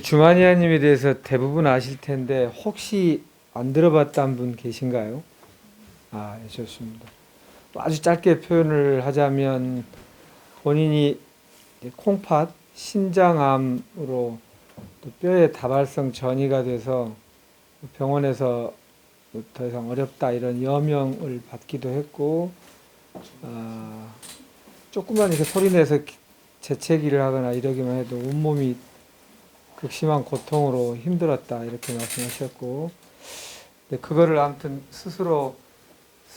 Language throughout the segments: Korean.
주마니아님에 대해서 대부분 아실 텐데 혹시 안 들어봤다는 분 계신가요? 예, 좋습니다. 아주 짧게 표현을 하자면 본인이 콩팥, 신장암으로 또 뼈에 다발성 전이가 돼서 병원에서 더 이상 어렵다 이런 여명을 받기도 했고, 조금만 이렇게 소리내서 재채기를 하거나 이러기만 해도 온몸이 극심한 고통으로 힘들었다 이렇게 말씀하셨고, 그거를 아무튼 스스로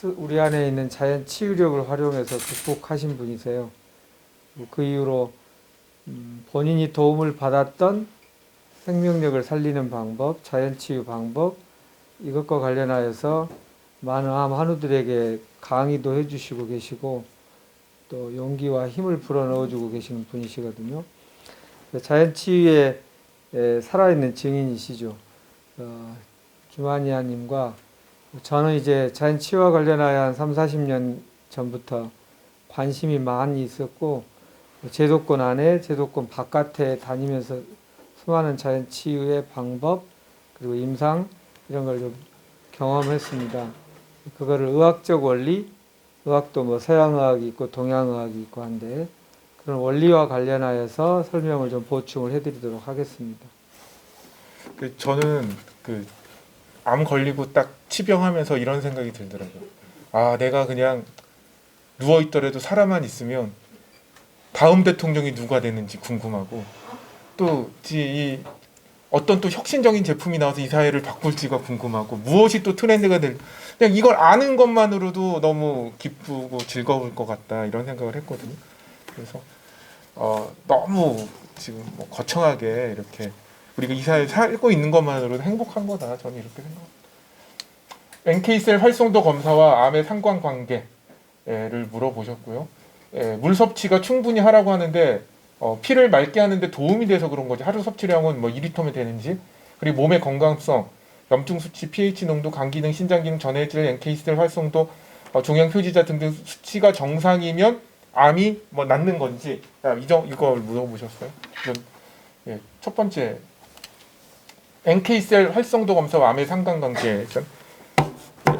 우리 안에 있는 자연 치유력을 활용해서 극복하신 분이세요. 그 이후로 본인이 도움을 받았던 생명력을 살리는 방법, 자연 치유 방법, 이것과 관련하여서 많은 암 환우들에게 강의도 해주시고 계시고 또 용기와 힘을 불어넣어주고 계시는 분이시거든요. 자연 치유의 살아있는 증인이시죠. 주마니아님과 저는 이제 자연 치유와 관련하여 한 3, 40년 전부터 관심이 많이 있었고, 제도권 안에, 제도권 바깥에 다니면서 수많은 자연 치유의 방법, 그리고 임상, 이런 걸 좀 경험했습니다. 그거를 의학적 원리, 의학도 뭐 서양의학이 있고 동양의학이 있고 한데, 그런 원리와 관련하여서 설명을 좀 보충을 해드리도록 하겠습니다. 저는 암 걸리고 딱 치병하면서 이런 생각이 들더라고요. 내가 그냥 누워 있더라도 살아만 있으면 다음 대통령이 누가 되는지 궁금하고, 또 이 어떤 또 혁신적인 제품이 나와서 이 사회를 바꿀지가 궁금하고, 무엇이 또 트렌드가 될, 그냥 이걸 아는 것만으로도 너무 기쁘고 즐거울 것 같다 이런 생각을 했거든요. 그래서 너무 지금 뭐 거창하게 이렇게 우리가 이 사회에 살고 있는 것만으로도 행복한 거다, 저는 이렇게 생각합니다. NK셀 활성도 검사와 암의 상관관계를 물어보셨고요. 물 섭취가 충분히 하라고 하는데 피를 맑게 하는데 도움이 돼서 그런 거지, 하루 섭취량은 뭐 2리터면 되는지, 그리고 몸의 건강성, 염증 수치, pH 농도, 간 기능, 신장 기능, 전해질, NK셀 활성도, 종양 표지자 등등 수치가 정상이면 암이 뭐 낫는 건지, 이걸 물어보셨어요. 첫 번째, NK셀 활성도 검사와 암의 상관관계.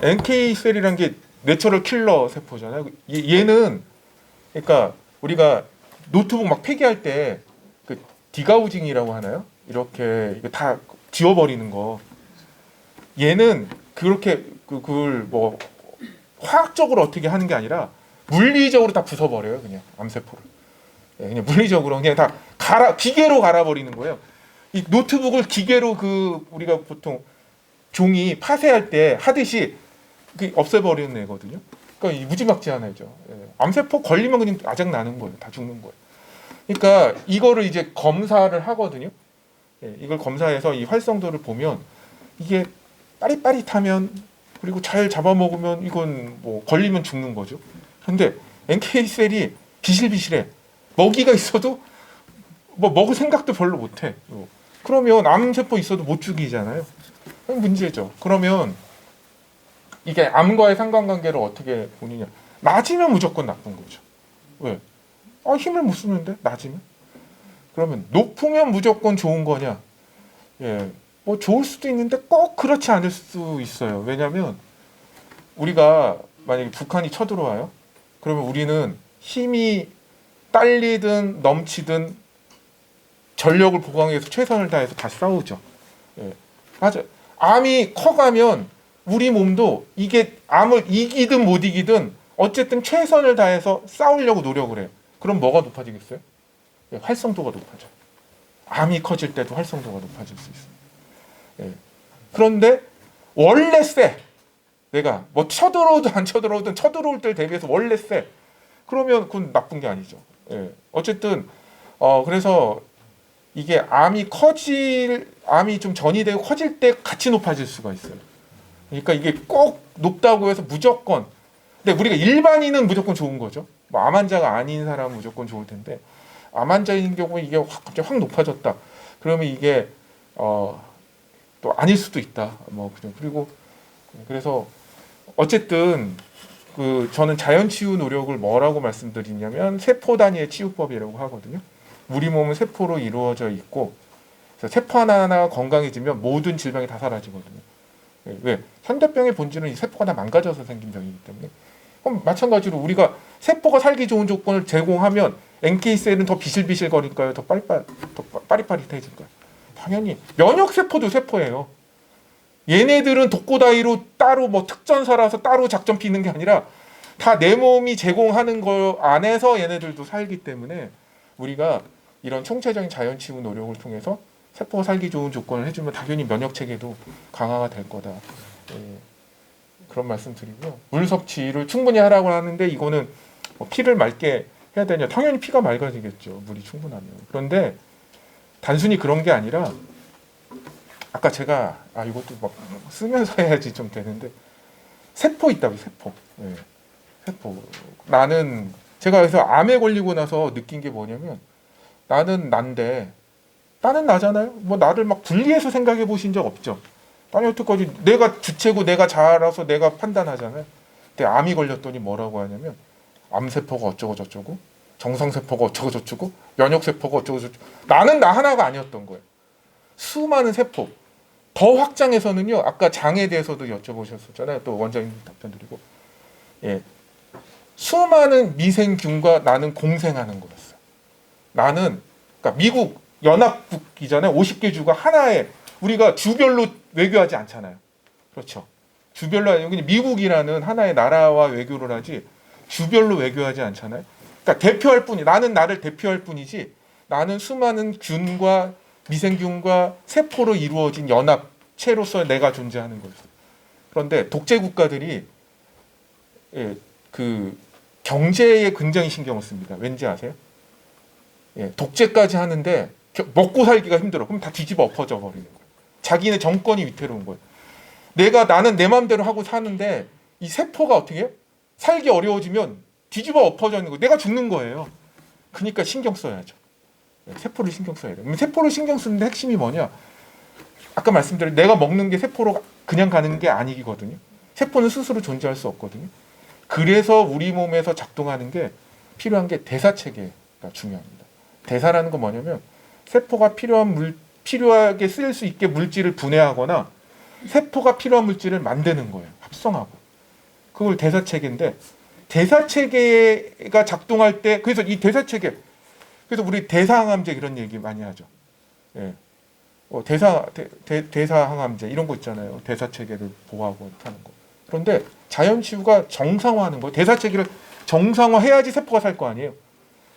NK셀이란 게 내추럴 킬러 세포잖아요. 얘는 그러니까 우리가 노트북 막 폐기할 때 디가우징이라고 하나요? 이렇게 이거 다 지워버리는 거. 얘는 그렇게 그걸 뭐 화학적으로 어떻게 하는 게 아니라 물리적으로 다 부숴버려요, 그냥 암세포를. 그냥 물리적으로 그냥 다 기계로 갈아버리는 거예요. 이 노트북을 기계로 우리가 보통 종이 파쇄할 때 하듯이 없애버리는 애거든요. 그러니까 무지막지한 애죠. 암세포 걸리면 그냥 아작 나는 거예요. 다 죽는 거예요. 그러니까 이거를 이제 검사를 하거든요. 이걸 검사해서 이 활성도를 보면 이게 빠릿빠릿하면, 그리고 잘 잡아먹으면 이건 뭐 걸리면 죽는 거죠. 근데 NK셀이 비실비실해. 먹이가 있어도 뭐 먹을 생각도 별로 못해. 그러면 암세포 있어도 못 죽이잖아요. 문제죠. 그러면 이게 암과의 상관관계를 어떻게 보느냐. 낮으면 무조건 나쁜 거죠. 왜? 힘을 못 쓰는데 낮으면? 그러면 높으면 무조건 좋은 거냐? 뭐 좋을 수도 있는데 꼭 그렇지 않을 수 있어요. 왜냐하면 우리가 만약에 북한이 쳐들어와요. 그러면 우리는 힘이 딸리든 넘치든 전력을 보강해서 최선을 다해서 다 싸우죠. 맞아. 암이 커가면 우리 몸도 이게 암을 이기든 못 이기든 어쨌든 최선을 다해서 싸우려고 노력을 해요. 그럼 뭐가 높아지겠어요? 활성도가 높아져. 암이 커질 때도 활성도가 높아질 수 있어요. 그런데 원래 세. 내가 뭐 쳐들어오든 안 쳐들어오든 쳐들어올 때 대비해서 원래 세. 그러면 그건 나쁜 게 아니죠. 어쨌든 그래서 이게 암이 좀 전이되고 커질 때 같이 높아질 수가 있어요. 그러니까 이게 꼭 높다고 해서 무조건. 근데 우리가 일반인은 무조건 좋은 거죠. 뭐암 환자가 아닌 사람은 무조건 좋을 텐데, 암 환자인 경우에 이게 갑자기 확 높아졌다. 그러면 이게 또 아닐 수도 있다. 뭐 그리고 그래서 어쨌든 저는 자연치유 노력을 뭐라고 말씀드리냐면 세포 단위의 치유법이라고 하거든요. 우리 몸은 세포로 이루어져 있고 그래서 세포 하나하나 건강해지면 모든 질병이 다 사라지거든요. 왜? 현대병의 본질은 이 세포가 다 망가져서 생긴 병이기 때문에. 그럼 마찬가지로 우리가 세포가 살기 좋은 조건을 제공하면 NK셀은 더 비실비실거릴까요? 더 빠릿빠릿해질까요? 당연히 면역 세포도 세포예요. 얘네들은 독고다이로 따로 뭐 특전사라서 따로 작전 피는 게 아니라 다 내 몸이 제공하는 거 안에서 얘네들도 살기 때문에 우리가 이런 총체적인 자연치유 노력을 통해서 세포가 살기 좋은 조건을 해주면 당연히 면역 체계도 강화가 될 거다. 그런 말씀 드리고요. 물 섭취를 충분히 하라고 하는데 이거는 뭐 피를 맑게 해야 되냐? 당연히 피가 맑아지겠죠. 물이 충분하면. 그런데 단순히 그런 게 아니라 아까 제가 이것도 막 쓰면서 해야지 좀 되는데 세포 있다고 세포. 세포. 나는 제가 그래서 암에 걸리고 나서 느낀 게 뭐냐면 나는 난데 나는 나잖아요. 뭐 나를 막 분리해서 생각해 보신 적 없죠. 아니 어떡하지? 내가 주체고 내가 자라서 내가 판단하잖아요. 근데 암이 걸렸더니 뭐라고 하냐면 암세포가 어쩌고 저쩌고 정상세포가 어쩌고 저쩌고 면역세포가 어쩌고 저쩌고 나는 나 하나가 아니었던 거예요. 수많은 세포. 더 확장해서는요. 아까 장에 대해서도 여쭤보셨었잖아요. 또 원장님 답변 드리고. 수많은 미생균과 나는 공생하는 거였어요. 나는 그러니까 미국 연합국이잖아요. 50개 주가 하나에 우리가 주별로 외교하지 않잖아요. 그렇죠. 주별로 여기 미국이라는 하나의 나라와 외교를 하지 주별로 외교하지 않잖아요. 그러니까 대표할 뿐이 나는 나를 대표할 뿐이지 나는 수많은 균과 미생균과 세포로 이루어진 연합체로서 내가 존재하는 거였어요. 그런데 독재 국가들이 그 경제에 굉장히 신경을 씁니다. 왠지 아세요? 독재까지 하는데 먹고 살기가 힘들어. 그럼 다 뒤집어 엎어져 버리는 거예요. 자기네 정권이 위태로운 거예요. 나는 내 마음대로 하고 사는데 이 세포가 어떻게 해요? 살기 어려워지면 뒤집어 엎어져 있는 거예요. 내가 죽는 거예요. 그러니까 신경 써야죠. 세포를 신경 써야 돼요. 세포를 신경 쓰는데 핵심이 뭐냐? 아까 말씀드린 내가 먹는 게 세포로 그냥 가는 게 아니거든요. 세포는 스스로 존재할 수 없거든요. 그래서 우리 몸에서 작동하는 게 필요한 게 대사체계가 중요합니다. 대사라는 건 뭐냐면 세포가 필요하게 쓰일 수 있게 물질을 분해하거나 세포가 필요한 물질을 만드는 거예요. 합성하고. 그걸 대사체계인데 대사체계가 작동할 때 그래서 이 대사체계 그래서 우리 대사항암제 이런 얘기 많이 하죠. 대사항암제 이런 거 있잖아요. 대사체계를 보호하고 하는 거. 그런데 자연치유가 정상화하는 거예요. 대사체계를 정상화해야지 세포가 살 거 아니에요.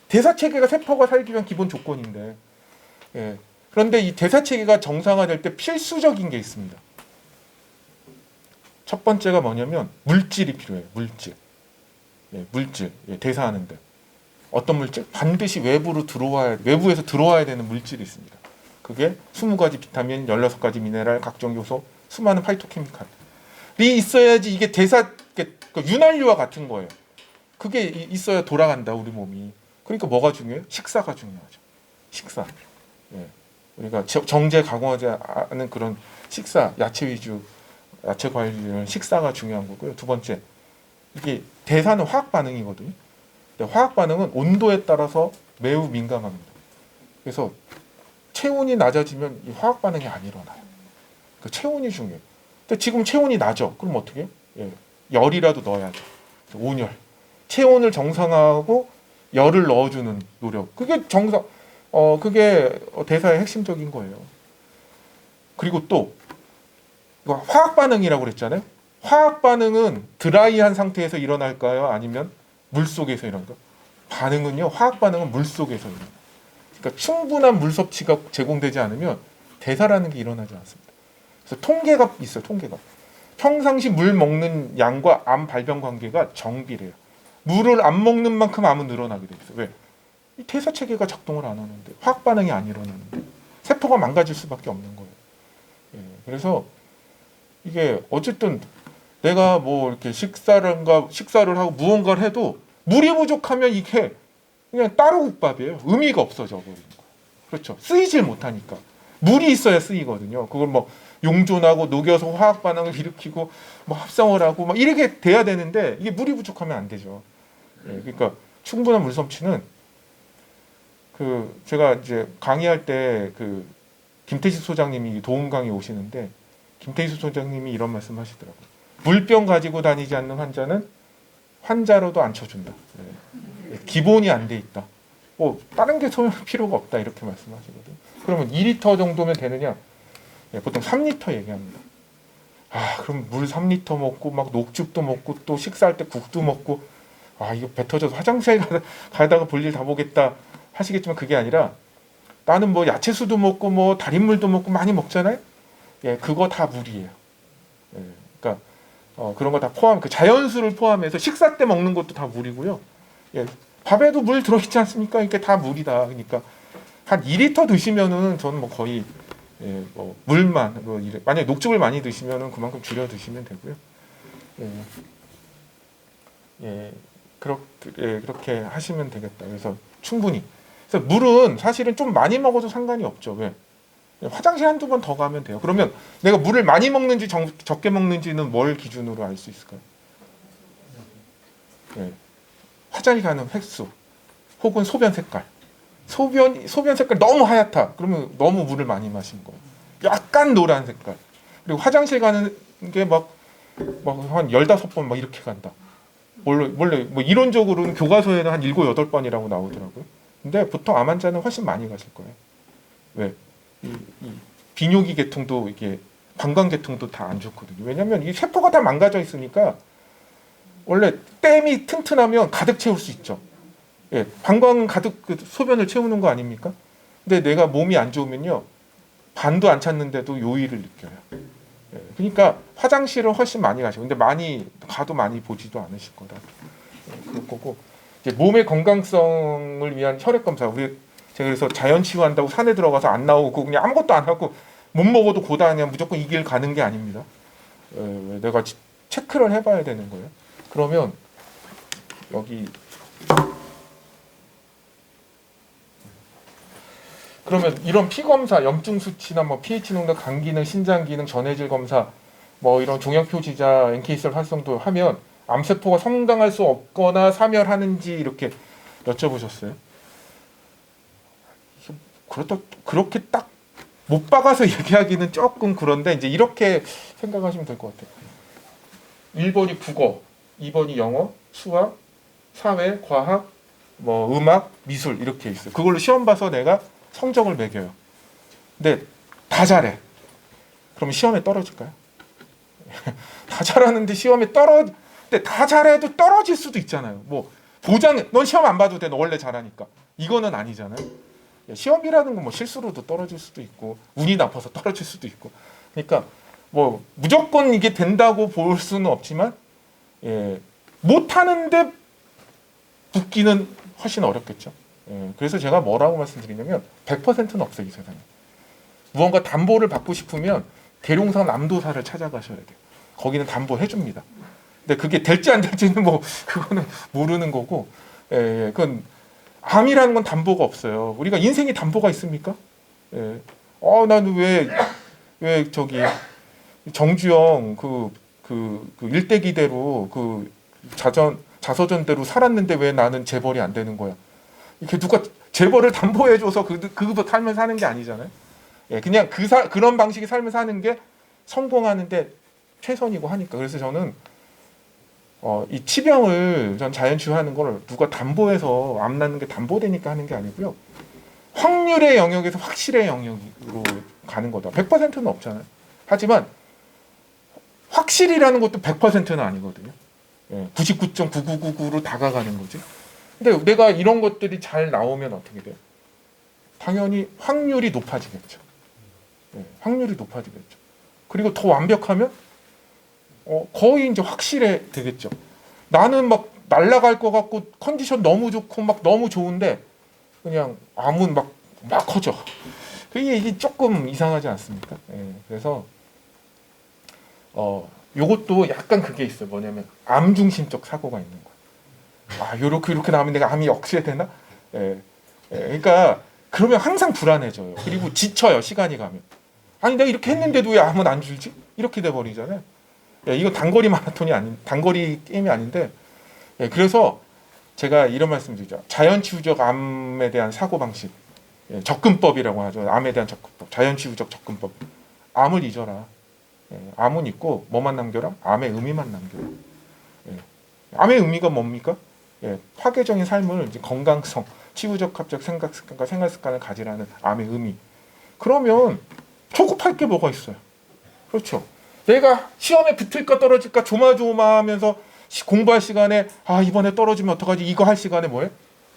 대사체계가 세포가 살기 위한 기본 조건인데 그런데 이 대사체계가 정상화될 때 필수적인 게 있습니다. 첫 번째가 뭐냐면 물질이 필요해요. 물질. 대사하는데 어떤 물질? 반드시 외부에서 들어와야 되는 물질이 있습니다. 그게 20가지 비타민, 16가지 미네랄, 각종 요소, 수많은 파이토케미칼이 있어야지 이게 윤활유와 같은 거예요. 그게 있어야 돌아간다 우리 몸이. 그러니까 뭐가 중요해요? 식사가 중요하죠. 식사. 우리가 정제 가공하지 않은 그런 식사, 야채 위주, 야채 과일 위주 식사가 중요한 거고요. 두 번째, 이게 대사는 화학 반응이거든요. 근데 화학 반응은 온도에 따라서 매우 민감합니다. 그래서 체온이 낮아지면 이 화학 반응이 안 일어나요. 그 체온이 중요해요. 근데 지금 체온이 낮아. 그럼 어떻게 해요? 열이라도 넣어야죠. 온열. 체온을 정상화하고 열을 넣어주는 노력. 그게 그게 대사의 핵심적인 거예요. 그리고 또 이거 화학 반응이라고 그랬잖아요. 화학 반응은 드라이한 상태에서 일어날까요? 아니면 물 속에서 일어날까요? 화학 반응은 물 속에서 일어나요. 그러니까 충분한 물 섭취가 제공되지 않으면 대사라는 게 일어나지 않습니다. 그래서 통계가 있어요. 통계가. 평상시 물 먹는 양과 암 발병 관계가 정비례해요. 물을 안 먹는 만큼 암은 늘어나게 돼 있어요. 왜? 이 대사 체계가 작동을 안 하는데 화학 반응이 안 일어나는데 세포가 망가질 수밖에 없는 거예요. 그래서 이게 어쨌든 내가 뭐 이렇게 식사를 하고 무언가를 해도 물이 부족하면 이게 그냥 따로 국밥이에요. 의미가 없어져 버리는 거예요. 그렇죠. 쓰이질 못하니까. 물이 있어야 쓰이거든요. 그걸 뭐 용존하고 녹여서 화학 반응을 일으키고 뭐 합성을 하고 막 이렇게 돼야 되는데 이게 물이 부족하면 안 되죠. 예, 그러니까 충분한 물 섭취는 그 제가 이제 강의할 때 그 김태식 소장님이 도움 강의 오시는데 김태식 소장님이 이런 말씀하시더라고요. 물병 가지고 다니지 않는 환자는 환자로도 안 쳐준다. 예, 기본이 안 돼 있다. 뭐 다른 게 소용 필요가 없다 이렇게 말씀하시거든요. 그러면 2리터 정도면 되느냐? 예, 보통 3리터 얘기합니다. 아, 그럼 물 3리터 먹고 막 녹즙도 먹고 또 식사할 때 국도 먹고 아, 이거 배 터져서 화장실 가다가 볼일 다 보겠다 하시겠지만 그게 아니라 나는 뭐 야채수도 먹고 뭐 달인물도 먹고 많이 먹잖아요. 예, 그거 다 물이에요. 예, 그러니까 그런 거 다 포함, 그 자연수를 포함해서 식사 때 먹는 것도 다 물이고요. 예, 밥에도 물 들어있지 않습니까? 이게 다 물이다. 그러니까 한 2리터 드시면은 저는 뭐 거의 예, 뭐 물만 뭐 만약에 녹즙을 많이 드시면은 그만큼 줄여 드시면 되고요. 예, 예, 그렇게 하시면 되겠다. 그래서 충분히. 그래서 물은 사실은 좀 많이 먹어도 상관이 없죠. 왜? 화장실 한두 번 더 가면 돼요. 그러면 내가 물을 많이 먹는지 적게 먹는지는 뭘 기준으로 알 수 있을까요? 예, 화장실 가는 횟수 혹은 소변 색깔. 소변 색깔 너무 하얗다. 그러면 너무 물을 많이 마신 거예요. 약간 노란 색깔. 그리고 화장실 가는 게 막 한 15번 막 이렇게 간다. 원래 뭐 이론적으로는 교과서에는 한 7, 8번이라고 나오더라고요. 근데 보통 암 환자는 훨씬 많이 가실 거예요. 왜? 이 비뇨기 계통도 이게 방광 계통도 다 안 좋거든요. 왜냐하면 이 세포가 다 망가져 있으니까 원래 댐이 튼튼하면 가득 채울 수 있죠. 예, 방광은 가득 그 소변을 채우는 거 아닙니까? 근데 내가 몸이 안 좋으면요 반도 안 찼는데도 요일을 느껴요. 예, 그러니까 화장실은 훨씬 많이 가시고 근데 많이 가도 많이 보지도 않으실 거다. 예, 그럴 거고 이제 몸의 건강성을 위한 혈액 검사 제가 그래서 자연 치유한다고 산에 들어가서 안 나오고 그냥 아무것도 안 하고 못 먹어도 고다 그냥 무조건 이 길 가는 게 아닙니다. 내가 체크를 해봐야 되는 거예요. 그러면 여기 그러면 이런 피 검사, 염증 수치나 뭐 pH 농도, 간 기능, 신장 기능, 전해질 검사, 뭐 이런 종양 표지자, NK셀 활성도 하면 암세포가 성장할 수 없거나 사멸하는지 이렇게 여쭤보셨어요. 그렇게 딱 못 박아서 얘기하기는 조금 그런데 이제 이렇게 생각하시면 될 것 같아요. 1번이 국어, 2번이 영어, 수학, 사회, 과학, 뭐 음악, 미술 이렇게 있어요. 그걸로 시험 봐서 내가 성적을 매겨요. 근데 다 잘해. 그러면 시험에 떨어질까요? 다 잘하는데 시험에 근데 다 잘해도 떨어질 수도 있잖아요. 뭐 넌 시험 안 봐도 돼. 너 원래 잘하니까. 이거는 아니잖아요. 시험이라는 건 뭐 실수로도 떨어질 수도 있고 운이 나빠서 떨어질 수도 있고. 그러니까 뭐 무조건 이게 된다고 볼 수는 없지만 못하는데 붙기는 훨씬 어렵겠죠. 그래서 제가 뭐라고 말씀드리냐면 100%는 없어요. 이 세상에. 무언가 담보를 받고 싶으면 계룡산 남도사를 찾아가셔야 돼요. 거기는 담보해 줍니다. 근데 그게 될지 안 될지는 뭐 그거는 모르는 거고 그건 암이라는 건 담보가 없어요. 우리가 인생에 담보가 있습니까? 나는 왜 저기 정주영 그 일대기대로 그 자서전대로 살았는데 왜 나는 재벌이 안 되는 거야? 이렇게 누가 재벌을 담보해줘서 그거 살면 사는 게 아니잖아요. 그냥 그런 방식의 삶을 사는 게 성공하는데 최선이고 하니까. 그래서 저는 이 치병을 전 자연치유하는 걸 누가 담보해서 암 낫는 게 담보되니까 하는 게 아니고요. 확률의 영역에서 확실의 영역으로 가는 거다. 100%는 없잖아요. 하지만 확실이라는 것도 100%는 아니거든요. 99.9999로 다가가는 거지. 근데 내가 이런 것들이 잘 나오면 어떻게 돼요? 당연히 확률이 높아지겠죠. 확률이 높아지겠죠. 그리고 더 완벽하면 거의 이제 확실해 되겠죠. 나는 막 날아갈 것 같고 컨디션 너무 좋고 막 너무 좋은데 그냥 암은 막 커져. 이게 조금 이상하지 않습니까? 그래서 요것도 약간 그게 있어요. 뭐냐면 암 중심적 사고가 있는 거야. 요렇게 나오면 내가 암이 억제되나? 그러니까 그러면 항상 불안해져요. 그리고 지쳐요. 시간이 가면. 아니 내가 이렇게 했는데도 왜 암은 안 줄지? 이렇게 돼 버리잖아요. 예, 이거 단거리 마라톤이 아닌 단거리 게임이 아닌데 예, 그래서 제가 이런 말씀드리죠. 자연치유적 암에 대한 사고방식 예, 접근법이라고 하죠. 암에 대한 접근법. 자연치유적 접근법. 암을 잊어라. 예, 암은 잊고 뭐만 남겨라? 암의 의미만 남겨라. 예, 암의 의미가 뭡니까? 예, 파괴적인 삶을 이제 건강성, 치유적 합적 생각 습관과 생활 습관을 가지라는 암의 의미. 그러면 조급할 게 뭐가 있어요? 그렇죠. 내가 시험에 붙을까 떨어질까 조마조마하면서 공부할 시간에 아 이번에 떨어지면 어떡하지? 이거 할 시간에 뭐해?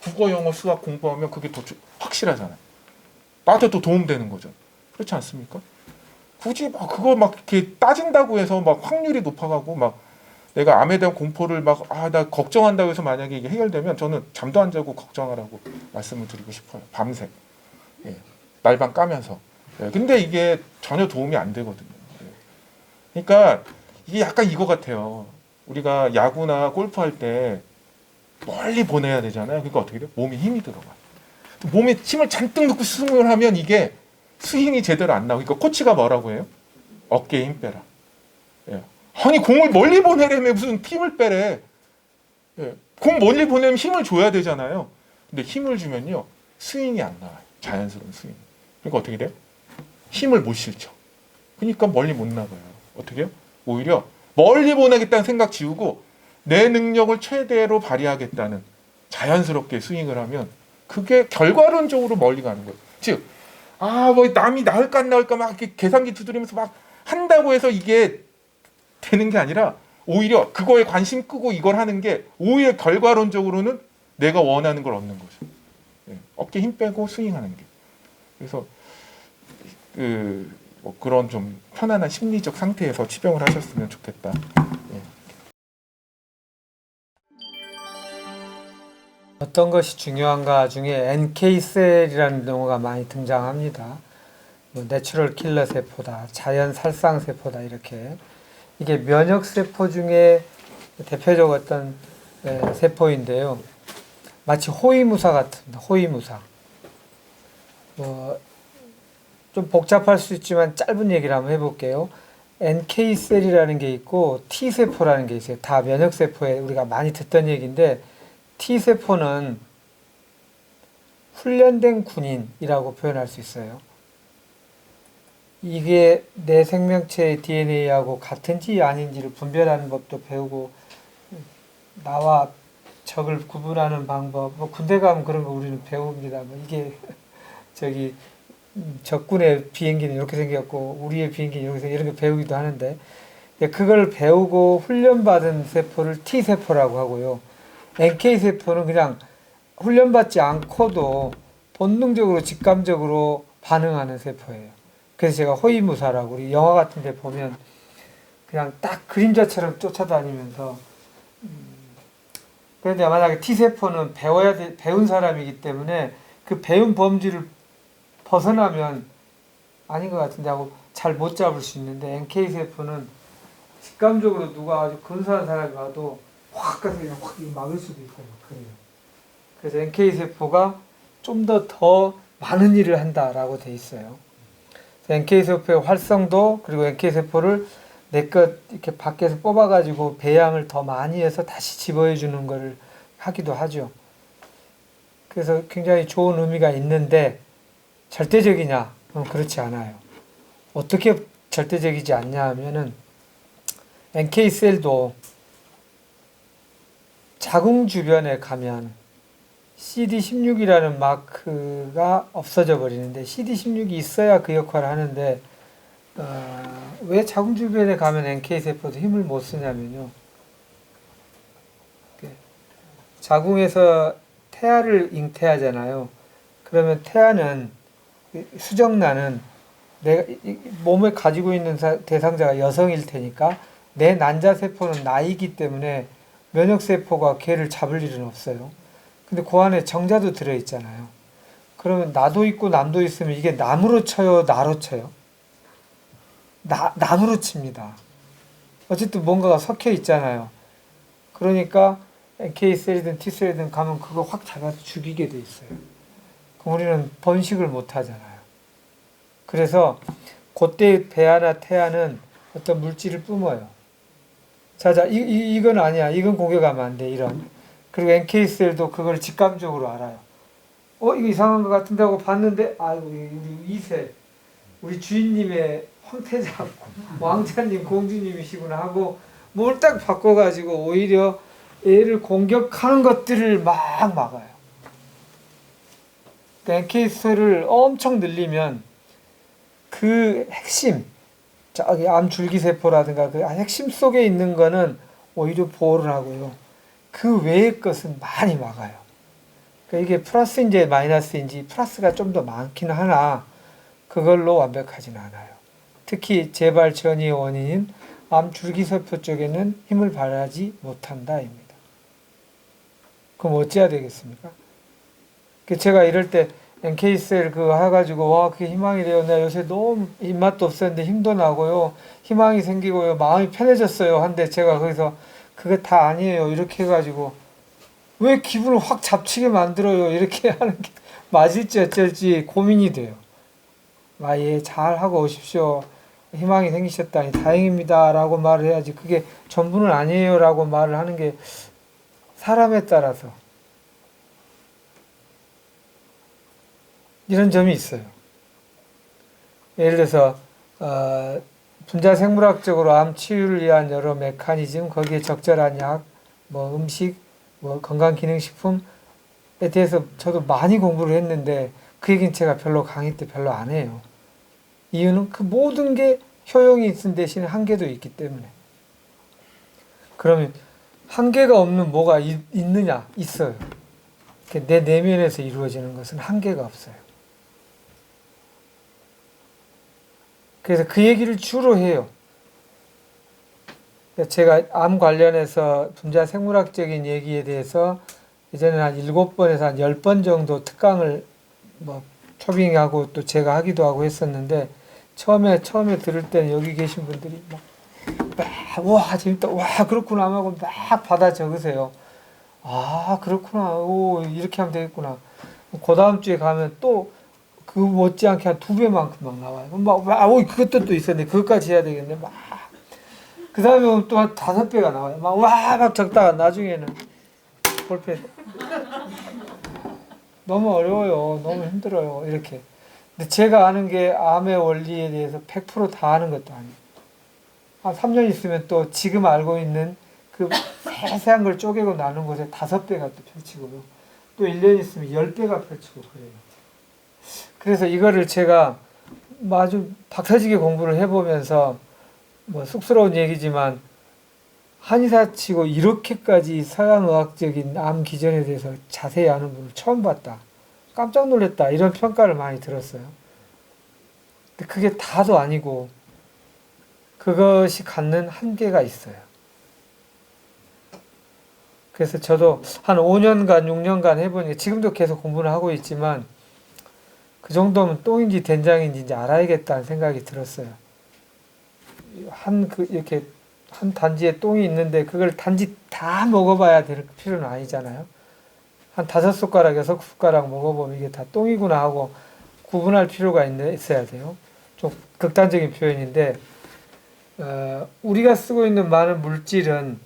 국어, 영어, 수학 공부하면 그게 더 확실하잖아요. 나한테 또 도움되는 거죠. 그렇지 않습니까? 굳이 막 그걸 막 이렇게 따진다고 해서 막 확률이 높아가고 막 내가 암에 대한 공포를 막 아 나 걱정한다고 해서 만약에 이게 해결되면 저는 잠도 안 자고 걱정하라고 말씀을 드리고 싶어요. 밤새 예, 날밤 까면서. 예, 근데 이게 전혀 도움이 안 되거든요. 예. 그러니까 이게 약간 이거 같아요. 우리가 야구나 골프할 때 멀리 보내야 되잖아요. 그러니까 어떻게 돼요? 몸에 힘이 들어가. 몸에 힘을 잔뜩 넣고 스윙을 하면 이게 스윙이 제대로 안 나오고. 그러니까 코치가 뭐라고 해요? 어깨에 힘 빼라. 예. 아니 공을 멀리 보내려면 무슨 힘을 빼래. 예. 공 멀리 보내면 힘을 줘야 되잖아요. 근데 힘을 주면요 스윙이 안 나와요. 자연스러운 스윙. 그러니까 어떻게 돼요? 힘을 못 실죠. 그러니까 멀리 못 나가요. 어떻게 해요? 오히려 멀리 보내겠다는 생각 지우고 내 능력을 최대로 발휘하겠다는 자연스럽게 스윙을 하면 그게 결과론적으로 멀리 가는 거예요. 즉, 아, 뭐 남이 나을까 안 나을까 막 이렇게 계산기 두드리면서 막 한다고 해서 이게 되는 게 아니라 오히려 그거에 관심 끄고 이걸 하는 게 오히려 결과론적으로는 내가 원하는 걸 얻는 거죠. 예, 어깨 힘 빼고 스윙하는 게. 그래서 뭐 그런 좀 편안한 심리적 상태에서 치병을 하셨으면 좋겠다. 예. 어떤 것이 중요한가 중에 NK셀이라는 용어가 많이 등장합니다. 뭐 내추럴 킬러 세포다, 자연 살상 세포다 이렇게. 이게 면역 세포 중에 대표적 어떤 세포인데요. 마치 호위무사 같습니다. 호위무사. 좀 복잡할 수 있지만 짧은 얘기를 한번 해볼게요. NK셀이라는 게 있고 T세포라는 게 있어요. 다 면역세포에 우리가 많이 듣던 얘기인데 T세포는 훈련된 군인이라고 표현할 수 있어요. 이게 내 생명체의 DNA하고 같은지 아닌지를 분별하는 법도 배우고 나와 적을 구분하는 방법, 뭐 군대 가면 그런 거 우리는 배웁니다. 뭐 이게 저기 적군의 비행기는 이렇게 생겼고 우리의 비행기는 이렇게 생겼고 이런 거 배우기도 하는데 그걸 배우고 훈련받은 세포를 T세포라고 하고요. NK세포는 그냥 훈련받지 않고도 본능적으로 직감적으로 반응하는 세포예요. 그래서 제가 호위무사라고 우리 영화 같은 데 보면 그냥 딱 그림자처럼 쫓아다니면서 그런데 만약에 T세포는 배운 사람이기 때문에 그 배운 범주를 벗어나면 아닌 것 같은데 하고 잘 못 잡을 수 있는데 NK세포는 직감적으로 누가 아주 근사한 사람이 와도 확 가서 그냥 확 막을 수도 있고 그래요. 그래서 NK세포가 좀 더 많은 일을 한다라고 돼 있어요. NK세포의 활성도 그리고 NK세포를 내 것 이렇게 밖에서 뽑아가지고 배양을 더 많이 해서 다시 집어해주는 것을 하기도 하죠. 그래서 굉장히 좋은 의미가 있는데 절대적이냐? 그렇지 않아요. 어떻게 절대적이지 않냐 하면은 NK셀도 자궁 주변에 가면 CD16이라는 마크가 없어져 버리는데 CD16이 있어야 그 역할을 하는데 왜 자궁 주변에 가면 NK세포도 힘을 못 쓰냐면요. 자궁에서 태아를 잉태하잖아요. 그러면 태아는 수정란은 내가 몸에 가지고 있는 대상자가 여성일 테니까 내 난자세포는 나이기 때문에 면역세포가 걔를 잡을 일은 없어요. 근데 그 안에 정자도 들어있잖아요. 그러면 나도 있고 남도 있으면 이게 남으로 쳐요, 나로 쳐요? 남으로 칩니다. 어쨌든 뭔가가 섞여 있잖아요. 그러니까 NK셀이든 T셀이든 가면 그거 확 잡아서 죽이게 돼 있어요. 그럼 우리는 번식을 못 하잖아요. 그래서 그때 배아나 태아는 어떤 물질을 뿜어요. 자자, 이건 아니야. 이건 공격하면 안 돼. 이런. 그리고 NK셀도 그걸 직감적으로 알아요. 이거 이상한 것 같은데 하고 봤는데, 아이고, 우리 이세, 우리 주인님의 황태자, 왕자님, 공주님이시구나 하고, 뭘 딱 바꿔가지고 오히려 얘를 공격하는 것들을 막 막아요. NK셀을 엄청 늘리면 그 핵심, 저기 암줄기세포라든가 그 핵심 속에 있는 거는 오히려 보호를 하고요. 그 외의 것은 많이 막아요. 그러니까 이게 플러스인지 마이너스인지 플러스가 좀 더 많긴 하나 그걸로 완벽하지는 않아요. 특히 재발 전이의 원인인 암줄기세포 쪽에는 힘을 발휘하지 못한다입니다. 그럼 어찌해야 되겠습니까? 제가 이럴 때 NK셀 그거 해가지고 와 그게 희망이래요. 내가 요새 너무 입맛도 없었는데 힘도 나고요. 희망이 생기고요. 마음이 편해졌어요. 한데 제가 거기서 그게 다 아니에요. 이렇게 해가지고 왜 기분을 확 잡치게 만들어요. 이렇게 하는 게 맞을지 어쩔지 고민이 돼요. 예, 잘하고 오십시오. 희망이 생기셨다니 다행입니다. 라고 말을 해야지 그게 전부는 아니에요. 라고 말을 하는 게 사람에 따라서 이런 점이 있어요. 예를 들어서 분자생물학적으로 암 치유를 위한 여러 메커니즘, 거기에 적절한 약, 뭐 음식, 뭐 건강기능식품에 대해서 저도 많이 공부를 했는데 그 얘기는 제가 별로 강의 때 별로 안 해요. 이유는 그 모든 게 효용이 있은 대신에 한계도 있기 때문에. 그러면 한계가 없는 뭐가 있느냐? 있어요. 내 내면에서 이루어지는 것은 한계가 없어요. 그래서 그 얘기를 주로 해요. 제가 암 관련해서 분자 생물학적인 얘기에 대해서 이제는 한 7번에서 한 10번 정도 특강을 뭐 초빙하고 또 제가 하기도 하고 했었는데 처음에 들을 때는 여기 계신 분들이 와 재밌다, 와 그렇구나 하고 막 받아 적으세요. 아 그렇구나, 오 이렇게 하면 되겠구나. 그 다음 주에 가면 또 그 못지않게 한 2배만큼 막 나와요. 그것도 또 있었는데 그것까지 해야 되겠네. 막 그 다음에 또 한 5배가 나와요. 막 적다가 나중에는 볼펜 너무 어려워요. 너무 힘들어요. 이렇게. 근데 제가 아는 게 암의 원리에 대해서 100%다 아는 것도 아니에요. 한 3년 있으면 또 지금 알고 있는 그 세세한 걸 쪼개고 나눈 곳에 5배가 또 펼치고요. 또 1년 있으면 10배가 펼치고 그래요. 그래서 이거를 제가 아주 박사지게 공부를 해보면서 뭐 쑥스러운 얘기지만 한의사 치고 이렇게까지 서양의학적인 암 기전에 대해서 자세히 아는 분을 처음 봤다. 깜짝 놀랐다. 이런 평가를 많이 들었어요. 근데 그게 다도 아니고 그것이 갖는 한계가 있어요. 그래서 저도 한 5년간, 6년간 해보니까 지금도 계속 공부를 하고 있지만 그 정도면 똥인지 된장인지 이제 알아야겠다는 생각이 들었어요. 이렇게 한 단지에 똥이 있는데 그걸 단지 다 먹어봐야 될 필요는 아니잖아요. 한 5숟가락, 6숟가락 먹어보면 이게 다 똥이구나 하고 구분할 필요가 있어야 돼요. 좀 극단적인 표현인데, 우리가 쓰고 있는 많은 물질은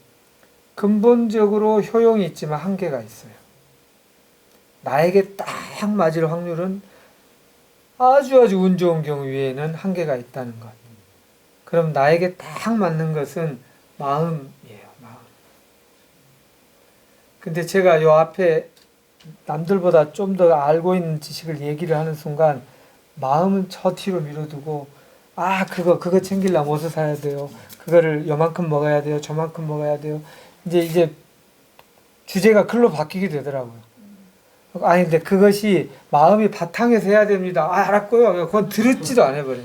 근본적으로 효용이 있지만 한계가 있어요. 나에게 딱 맞을 확률은 아주 운 좋은 경우 외에는 한계가 있다는 것. 그럼 나에게 딱 맞는 것은 마음이에요. 마음. 근데 제가 요 앞에 남들보다 좀 더 알고 있는 지식을 얘기를 하는 순간 마음은 저 뒤로 밀어두고 그거 챙기려면 옷을 사야 돼요. 그거를 요만큼 먹어야 돼요. 저만큼 먹어야 돼요. 이제 주제가 글로 바뀌게 되더라고요. 아니 근데 그것이 마음이 바탕에서 해야 됩니다. 알았고요. 그건 들었지도 않아 버려.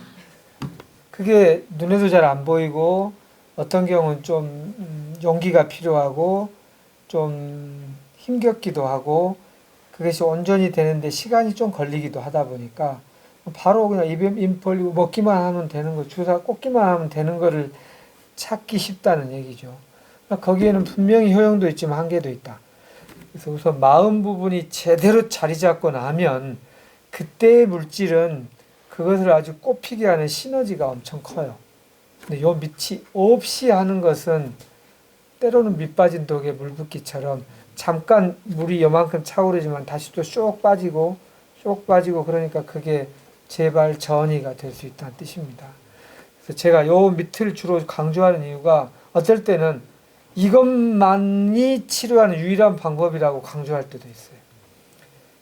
그게 눈에도 잘 안 보이고 어떤 경우는 좀 용기가 필요하고 좀 힘겹기도 하고 그것이 온전히 되는데 시간이 좀 걸리기도 하다 보니까 바로 그냥 입에 입 벌리고 먹기만 하면 되는 거, 주사 꽂기만 하면 되는 거를 찾기 쉽다는 얘기죠. 거기에는 분명히 효용도 있지만 한계도 있다. 그래서 우선 마음 부분이 제대로 자리 잡고 나면 그때의 물질은 그것을 아주 꽃피게 하는 시너지가 엄청 커요. 근데 요 밑이 없이 하는 것은 때로는 밑 빠진 독에 물 붓기처럼 잠깐 물이 요만큼 차오르지만 다시 또 쏙 빠지고 그러니까 그게 재발 전이가 될 수 있다는 뜻입니다. 그래서 제가 요 밑을 주로 강조하는 이유가 어떨 때는 이것만이 치료하는 유일한 방법이라고 강조할 때도 있어요.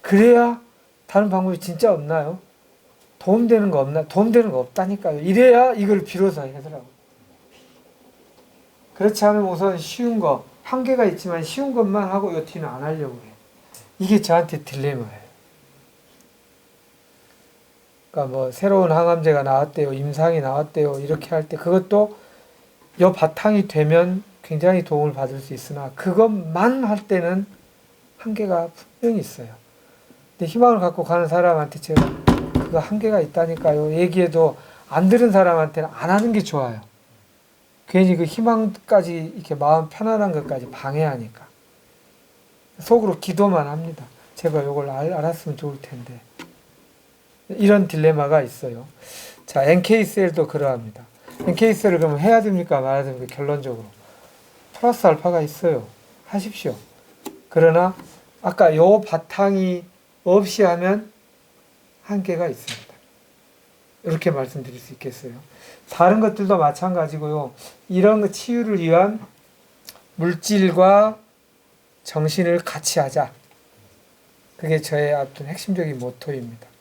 그래야 다른 방법이 진짜 없나요? 도움되는 거 없나? 도움되는 거 없다니까요. 이래야 이걸 비로소 하더라고요. 그렇지 않으면 우선 쉬운 거, 한계가 있지만 쉬운 것만 하고 요 뒤는 안 하려고 해요. 이게 저한테 딜레마예요. 그러니까 뭐 새로운 항암제가 나왔대요, 임상이 나왔대요, 이렇게 할 때 그것도 요 바탕이 되면 굉장히 도움을 받을 수 있으나 그것만 할 때는 한계가 분명히 있어요. 근데 희망을 갖고 가는 사람한테 제가 그거 한계가 있다니까요. 얘기해도 안 들은 사람한테는 안 하는 게 좋아요. 괜히 그 희망까지 이렇게 마음 편안한 것까지 방해하니까. 속으로 기도만 합니다. 제발 이걸 알았으면 좋을 텐데. 이런 딜레마가 있어요. 자, NK셀도 그러합니다. NK셀을 그러면 해야 됩니까? 말아야 됩니까? 결론적으로. 플러스 알파가 있어요. 하십시오. 그러나 아까 요 바탕이 없이 하면 한계가 있습니다. 이렇게 말씀드릴 수 있겠어요. 다른 것들도 마찬가지고요. 이런 거 치유를 위한 물질과 정신을 같이 하자. 그게 저의 어떤 핵심적인 모토입니다.